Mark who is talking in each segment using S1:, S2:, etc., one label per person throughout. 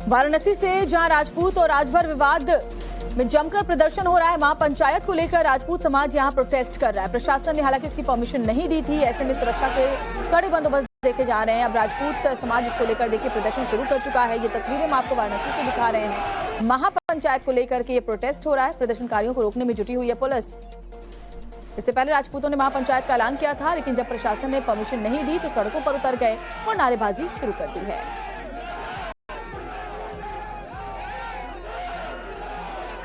S1: वाराणसी से जहां राजपूत और राजभर विवाद में जमकर प्रदर्शन हो रहा है, वहां पंचायत को लेकर राजपूत समाज यहां प्रोटेस्ट कर रहा है। प्रशासन ने हालांकि इसकी परमिशन नहीं दी थी, ऐसे में सुरक्षा के कड़े बंदोबस्त देखे जा रहे हैं। अब राजपूत समाज इसको लेकर देखिए प्रदर्शन शुरू कर चुका है। ये तस्वीरें हम आपको वाराणसी से दिखा रहे हैं। महापंचायत को लेकर के ये प्रोटेस्ट हो रहा है, प्रदर्शनकारियों को रोकने में जुटी हुई है पुलिस। इससे पहले राजपूतों ने महापंचायत का ऐलान किया था, लेकिन जब प्रशासन ने परमिशन नहीं दी तो सड़कों पर उतर गए और नारेबाजी शुरू कर दी है।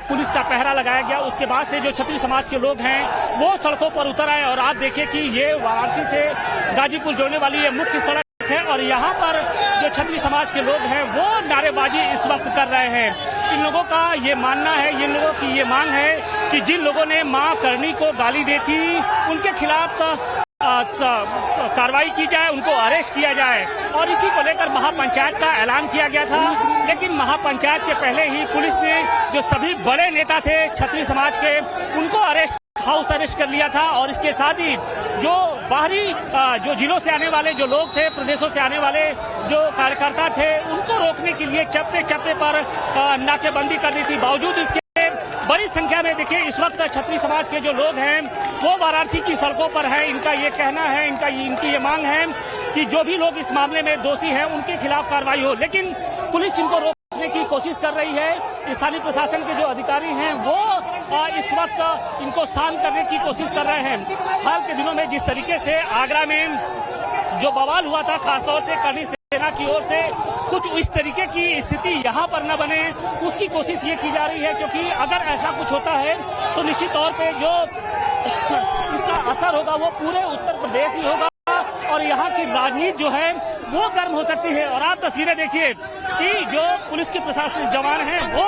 S2: पुलिस का पहरा लगाया गया, उसके बाद से जो क्षत्रिय समाज के लोग हैं वो सड़कों पर उतर आए। और आप देखिए कि ये वाराणसी से गाजीपुर जोड़ने वाली ये मुख्य सड़क है और यहाँ पर जो क्षत्रिय समाज के लोग हैं वो नारेबाजी इस वक्त कर रहे हैं। इन लोगों का ये मानना है, इन लोगों की ये मांग है कि जिन लोगों ने मां करनी को गाली दी थी उनके खिलाफ कार्रवाई की जाए, उनको अरेस्ट किया जाए। और इसी को लेकर महापंचायत का ऐलान किया गया था, लेकिन महापंचायत के पहले ही पुलिस ने जो सभी बड़े नेता थे क्षत्रिय समाज के उनको हाउस अरेस्ट कर लिया था। और इसके साथ ही जो बाहरी जो जिलों से आने वाले जो लोग थे, प्रदेशों से आने वाले जो कार्यकर्ता थे, उनको रोकने के लिए चप्पे चप्पे पर नाकेबंदी कर दी थी। बावजूद इसके बड़ी संख्या में देखिए इस वक्त क्षत्रिय समाज के जो लोग हैं वो वाराणसी की सड़कों पर हैं। इनका ये कहना है, इनकी ये मांग है कि जो भी लोग इस मामले में दोषी हैं उनके खिलाफ कार्रवाई हो, लेकिन पुलिस इनको रोकने की कोशिश कर रही है। स्थानीय प्रशासन के जो अधिकारी हैं वो इस वक्त इनको शांत करने की कोशिश कर रहे हैं। हाल के दिनों में जिस तरीके से आगरा में जो बवाल हुआ था, खासतौर से करनी सेना की ओर से, कुछ इस तरीके की स्थिति यहाँ पर न बने उसकी कोशिश ये की जा रही है। क्योंकि अगर ऐसा कुछ होता है तो निश्चित तौर पे जो इसका असर होगा वो पूरे उत्तर प्रदेश ही होगा और यहाँ की राजनीति जो है वो गर्म हो सकती है। और आप तस्वीरें देखिए कि जो पुलिस के प्रशासनिक जवान हैं वो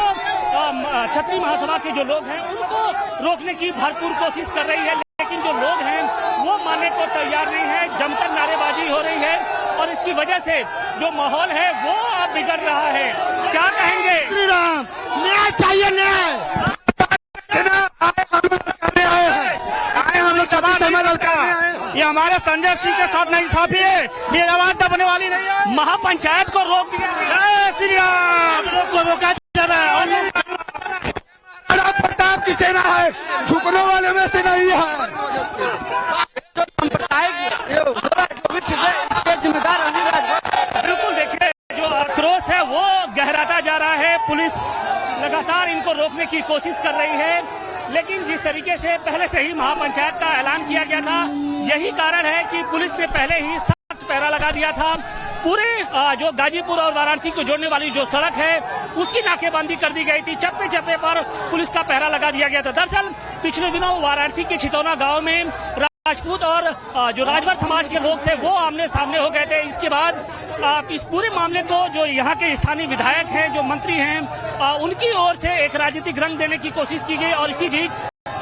S2: क्षत्रिय महासभा के जो लोग हैं उनको रोकने की भरपूर कोशिश कर रही है, लेकिन जो लोग हैं वो मानने को तैयार नहीं है। जमकर नारेबाजी हो रही है और इसकी वजह से जो माहौल है वो अब बिगड़ रहा है। क्या कहेंगे?
S3: श्री राम, न्याय चाहिए, न्याय। हम लोग समाज का ये हमारे संजय सिंह के साथ नाइंसाफी है, ये आवाज दबने वाली नहीं है।
S2: महापंचायत को रोक दिया
S3: गया। श्री राम को रोका जा रहा है। प्रताप की सेना है, झुकने वाले में से नहीं है।
S2: बिल्कुल देखिए जो आक्रोश है वो गहराता जा रहा है। पुलिस लगातार इनको रोकने की कोशिश कर रही है, लेकिन जिस तरीके से पहले से ही महापंचायत का ऐलान किया गया था, यही कारण है कि पुलिस ने पहले ही सख्त पहरा लगा दिया था। पूरे जो गाजीपुर और वाराणसी को जोड़ने वाली जो सड़क है उसकी नाकेबंदी कर दी गई थी, चप्पे चप्पे पर पुलिस का पहरा लगा दिया गया था। दरअसल पिछले दिनों वाराणसी के छितौना गांव में राजपूत और जो राजभर समाज के लोग थे वो आमने सामने हो गए थे। इसके बाद इस पूरे मामले को जो यहाँ के स्थानीय विधायक हैं, जो मंत्री हैं, उनकी ओर से एक राजनीतिक रंग देने की कोशिश की गई। और इसी बीच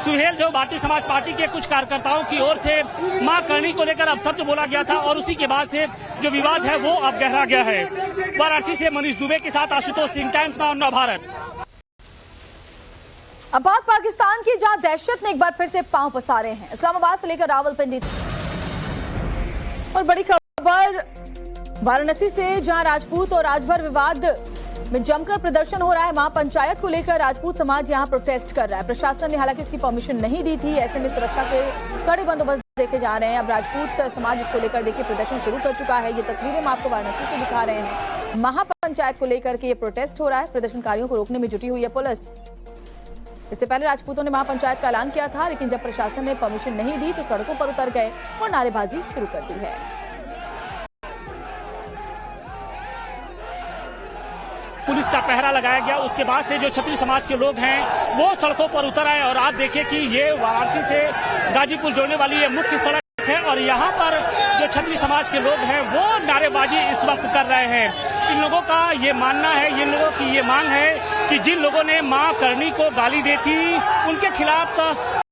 S2: सुहेल जो भारतीय समाज पार्टी के कुछ कार्यकर्ताओं की ओर से मां करनी को लेकर अपशब्द बोला गया था और उसी के बाद से जो विवाद है वो अब गहरा गया है। वाराणसी से मनीष दुबे के साथ आशुतोष सिंह, टाइम्स नाउ नव भारत।
S1: अब बात पाकिस्तान की, जहां दहशत ने एक बार फिर से पांव पसारे हैं। इस्लामाबाद से लेकर रावलपिंडी और बड़ी खबर वाराणसी से जहां राजपूत और राजभर विवाद में जमकर प्रदर्शन हो रहा है, वहां पंचायत को लेकर राजपूत समाज यहां प्रोटेस्ट कर रहा है। प्रशासन ने हालांकि इसकी परमिशन नहीं दी थी, ऐसे में सुरक्षा के कड़े बंदोबस्त देखे जा रहे हैं। अब राजपूत समाज इसको लेकर देखिए प्रदर्शन शुरू कर चुका है। ये तस्वीरें हम आपको वाराणसी से दिखा रहे हैं। महापंचायत को लेकर के ये प्रोटेस्ट हो रहा है, प्रदर्शनकारियों को रोकने में जुटी हुई है पुलिस। इससे पहले राजपूतों ने महापंचायत का ऐलान किया था, लेकिन जब प्रशासन ने परमिशन नहीं दी तो सड़कों पर उतर गए और नारेबाजी शुरू कर दी है।
S2: पुलिस का पहरा लगाया गया, उसके बाद से जो क्षत्रिय समाज के लोग हैं वो सड़कों पर उतर आए। और आप देखिए कि ये वाराणसी से गाजीपुर जोड़ने वाली ये मुख्य सड़क है और यहाँ पर जो क्षत्रिय समाज के लोग हैं वो नारेबाजी इस वक्त कर रहे हैं। इन लोगों का ये मानना है, इन लोगों की ये मांग है कि जिन लोगों ने मां करनी को गाली दी थी उनके खिलाफ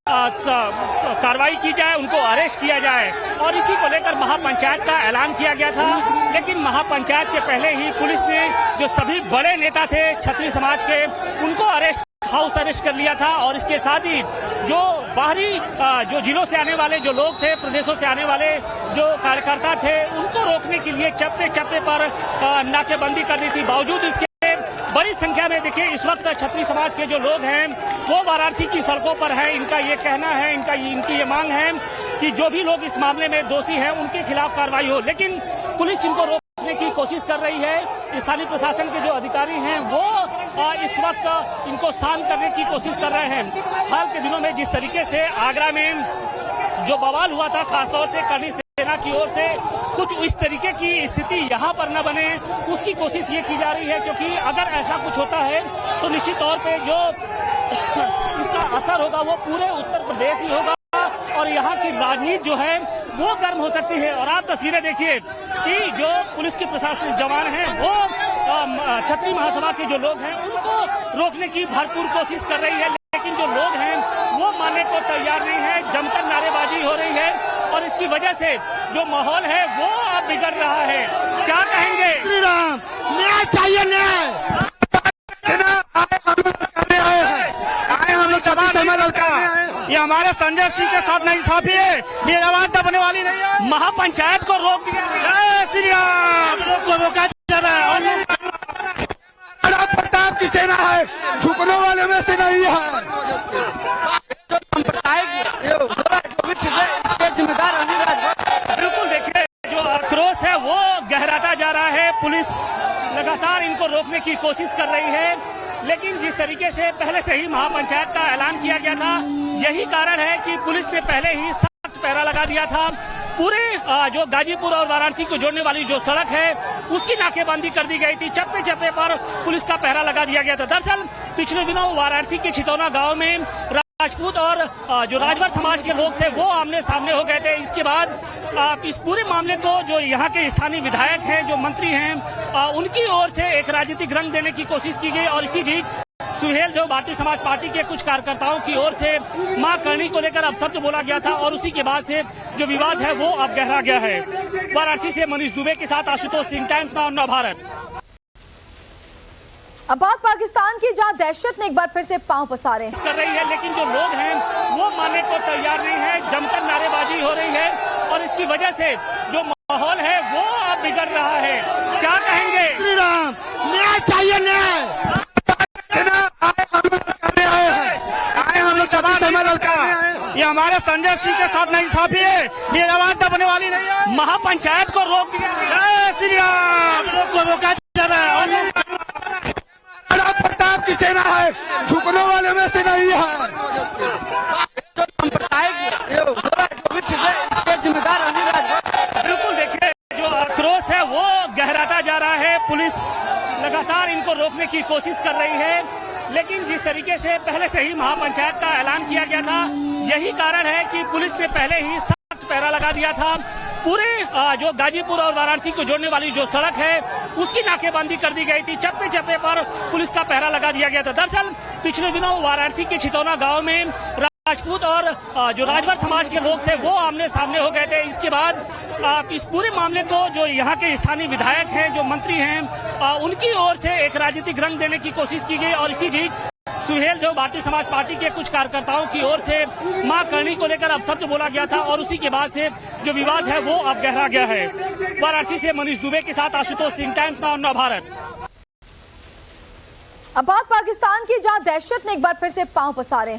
S2: कार्रवाई की जाए, उनको अरेस्ट किया जाए। और इसी को लेकर महापंचायत का ऐलान किया गया था, लेकिन महापंचायत के पहले ही पुलिस ने जो सभी बड़े नेता थे क्षत्रिय समाज के उनको हाउस अरेस्ट कर लिया था। और इसके साथ ही जो बाहरी जो जिलों से आने वाले जो लोग थे, प्रदेशों से आने वाले जो कार्यकर्ता थे, उनको रोकने के लिए चप्पे चप्पे पर नाकेबंदी कर दी थी। बावजूद इसके बड़ी संख्या में देखिए इस वक्त क्षत्रिय समाज के जो लोग हैं वो वाराणसी की सड़कों पर हैं। इनका ये कहना है, इनकी ये मांग है कि जो भी लोग इस मामले में दोषी हैं उनके खिलाफ कार्रवाई हो, लेकिन पुलिस इनको रोकने की कोशिश कर रही है। स्थानीय प्रशासन के जो अधिकारी हैं वो इस वक्त इनको शांत करने की कोशिश कर रहे हैं। हाल के दिनों में जिस तरीके से आगरा में जो बवाल हुआ था, खासतौर से करनी सेना की ओर से, कुछ इस तरीके की स्थिति यहाँ पर न बने उसकी कोशिश ये की जा रही है, क्योंकि अगर ऐसा कुछ होता है तो निश्चित तौर पे जो इसका असर होगा वो पूरे उत्तर प्रदेश ही होगा और यहाँ की राजनीति जो है वो गर्म हो सकती है। और आप तस्वीरें देखिए कि जो पुलिस के प्रशासनिक जवान हैं वो क्षत्रिय महासभा के जो लोग हैं उनको रोकने की भरपूर कोशिश कर रही है, लेकिन जो लोग हैं वो मानने को तैयार नहीं है। जमकर नारेबाजी हो रही है और इसकी वजह से जो माहौल है वो अब बिगड़ रहा है। क्या कहेंगे?
S3: श्री राम, न्याय चाहिए, न्याय। हम लोग ये हमारे संजय सिंह के साथ नहीं इंसाफी है, ये आवाज दबने वाली नहीं है।
S2: महापंचायत को रोक दिया गया।
S3: श्री राम, लोग को रोका जा रहा है। प्रताप की सेना है, झुकने वाले में से नहीं है।
S2: बिल्कुल देखिए जो आक्रोश है वो गहराता जा रहा है। पुलिस लगातार इनको रोकने की कोशिश कर रही है, लेकिन जिस तरीके से पहले से ही महापंचायत का ऐलान किया गया था, यही कारण है कि पुलिस ने पहले ही सख्त पहरा लगा दिया था। पूरे जो गाजीपुर और वाराणसी को जोड़ने वाली जो सड़क है उसकी नाकेबंदी कर दी गई थी। चप्पे चप्पे पर पुलिस का पहरा लगा दिया गया था। दरअसल पिछले दिनों वाराणसी के छितौना गांव में राजपूत और जो राजभर समाज के लोग थे वो आमने सामने हो गए थे। इसके बाद इस पूरे मामले को जो यहाँ के स्थानीय विधायक हैं, जो मंत्री हैं, उनकी ओर से एक राजनीतिक रंग देने की कोशिश की गई और इसी बीच सुहेल जो भारतीय समाज पार्टी के कुछ कार्यकर्ताओं की ओर से मां करनी को लेकर अपशब्द बोला गया था और उसी के बाद से जो विवाद है वो अब गहरा गया है। वाराणसी से मनीष दुबे के साथ आशुतोष सिंह, टाइम्स नाउ नव भारत।
S1: अब बात पाकिस्तान की, जहां दहशत ने एक बार फिर से पांव पसारे
S2: कर रही है, लेकिन जो लोग हैं वो मानने को तैयार नहीं है। जमकर नारेबाजी हो रही है और इसकी वजह से जो माहौल है वो अब बिगड़ रहा है। क्या कहेंगे?
S3: श्री राम, न्याय चाहिए, न्याय। हम लोग ये हमारे संजय सिंह के साथ नहीं इंसाफी है, ये आवाज दबने वाली नहीं है।
S2: महापंचायत को रोक दिया गया।
S3: श्री राम, लोग को रोका जा रहा है। प्रताप की सेना है, झुकने वाले में से नहीं है।
S2: बिल्कुल देखिए जो आक्रोश है वो गहराता जा रहा है। पुलिस लगातार इनको रोकने की कोशिश कर रही है, लेकिन जिस तरीके से पहले से ही महापंचायत का ऐलान किया गया था, यही कारण है कि पुलिस ने पहले ही सख्त पहरा लगा दिया था। पूरे जो गाजीपुर और वाराणसी को जोड़ने वाली जो सड़क है उसकी नाकेबंदी कर दी गई थी। चप्पे चप्पे पर पुलिस का पहरा लगा दिया गया था। दरअसल पिछले दिनों वाराणसी के छितौना गांव में राजपूत और जो राजभर समाज के लोग थे वो आमने सामने हो गए थे। इसके बाद इस पूरे मामले को जो यहाँ के स्थानीय विधायक हैं, जो मंत्री हैं, उनकी ओर से एक राजनीतिक रंग देने की कोशिश की गई और इसी बीच सुहेल जो भारतीय समाज पार्टी के कुछ कार्यकर्ताओं की ओर से मां करनी को लेकर अपशब्द बोला गया था और उसी के बाद से जो विवाद है वो अब गहरा गया है। वाराणसी से मनीष दुबे के साथ आशुतोष सिंह, टाइम्स नाउ नव भारत।
S1: अब बात पाकिस्तान की, जहां दहशत ने एक बार फिर से पांव पसारे